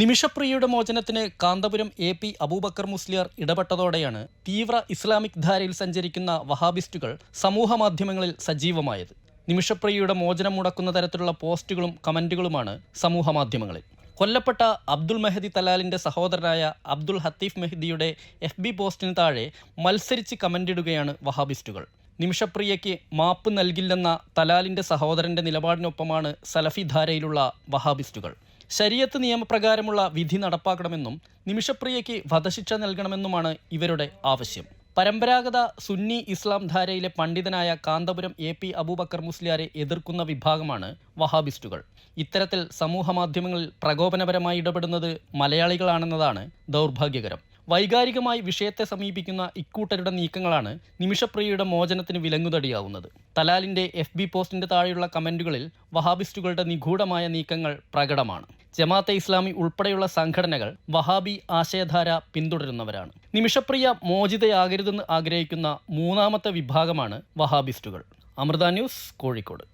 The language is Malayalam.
നിമിഷപ്രിയയുടെ മോചനത്തിന് കാന്തപുരം എ.പി. അബൂബക്കർ മുസ്ലിയാർ ഇടപെട്ടതോടെയാണ് തീവ്ര ഇസ്ലാമിക് ധാരയിൽ സഞ്ചരിക്കുന്ന വഹാബിസ്റ്റുകൾ സമൂഹമാധ്യമങ്ങളിൽ സജീവമായത്. നിമിഷപ്രിയയുടെ മോചനം മുടക്കുന്ന തരത്തിലുള്ള പോസ്റ്റുകളും കമന്റുകളുമാണ് സമൂഹമാധ്യമങ്ങളിൽ. കൊല്ലപ്പെട്ട അബ്ദുൾ മെഹദി തലാലിൻ്റെ സഹോദരനായ അബ്ദുൾ ഹത്തീഫ് മെഹദിയുടെ FB പോസ്റ്റിന് താഴെ മത്സരിച്ച് കമന്റിടുകയാണ് വഹാബിസ്റ്റുകൾ. നിമിഷപ്രിയയ്ക്ക് മാപ്പ് നൽകില്ലെന്ന തലാലിൻ്റെ സഹോദരൻ്റെ നിലപാടിനൊപ്പമാണ് സലഫി ധാരയിലുള്ള വഹാബിസ്റ്റുകൾ. ശരീഅത്ത് നിയമപ്രകാരമുള്ള വിധി നടപ്പാക്കണമെന്നും നിമിഷപ്രിയയ്ക്ക് വധശിക്ഷ നൽകണമെന്നുമാണ് ഇവരുടെ ആവശ്യം. പരമ്പരാഗത സുന്നി ഇസ്ലാം ധാരയിലെ പണ്ഡിതനായ കാന്തപുരം എ.പി. അബൂബക്കർ മുസ്ലിയാരെ എതിർക്കുന്ന വിഭാഗമാണ് വഹാബിസ്റ്റുകൾ. ഇത്തരത്തിൽ സമൂഹമാധ്യമങ്ങളിൽ പ്രകോപനപരമായി ഇടപെടുന്നത് മലയാളികളാണെന്നതാണ് ദൗർഭാഗ്യകരം. വൈകാരികമായി വിഷയത്തെ സമീപിക്കുന്ന ഇക്കൂട്ടരുടെ നീക്കങ്ങളാണ് നിമിഷപ്രിയയുടെ മോചനത്തിന് വിലങ്ങുതടിയാവുന്നത്. തലാലിൻ്റെ FB പോസ്റ്റിൻ്റെ താഴെയുള്ള കമന്റുകളിൽ വഹാബിസ്റ്റുകളുടെ നിഗൂഢമായ നീക്കങ്ങൾ പ്രകടമാണ്. ജമാഅത്തെ ഇസ്ലാമി ഉൾപ്പെടെയുള്ള സംഘടനകൾ വഹാബി ആശയധാര പിന്തുടരുന്നവരാണ്. നിമിഷപ്രിയ മോചിതയാകരുതെന്ന് ആഗ്രഹിക്കുന്ന മൂന്നാമത്തെ വിഭാഗമാണ് വഹാബിസ്റ്റുകൾ. അമൃത ന്യൂസ്, കോഴിക്കോട്.